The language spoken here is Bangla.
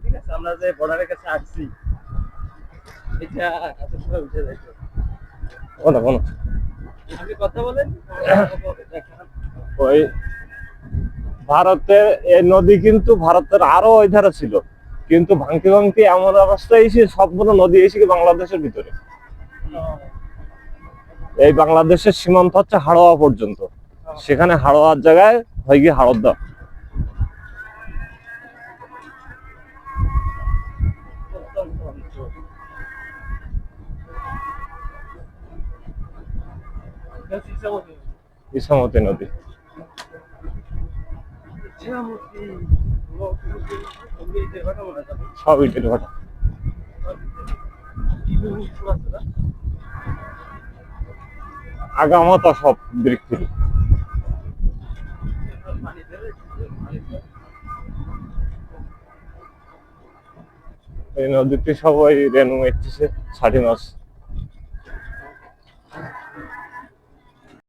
ঠিক আছে, আমরা যে বর্ডারের কাছে আসছি এটা এত সময় উঠে যাইতো। বলো বলো। আপনি কথা বলেন। ওই ভারতের এই নদী কিন্তু ভারতের আরো ওই ধারে ছিল, কিন্তু ভাঙতে ভাঙতে এমন অবস্থায় এসে সবগুলো নদী এসে কি বাংলাদেশের ভিতরে। এই বাংলাদেশের সীমান্ত হচ্ছে হাড়োয়া পর্যন্ত, সেখানে হাড়োয়ার জায়গায় হয়ে গিয়ে হাড়দা। ইসামতি নদী। সব ইটের ভাটা। আগামাতা সব বৃক্ষ। এই নদীতে সবাই রেনু এসেছে 60 মাস।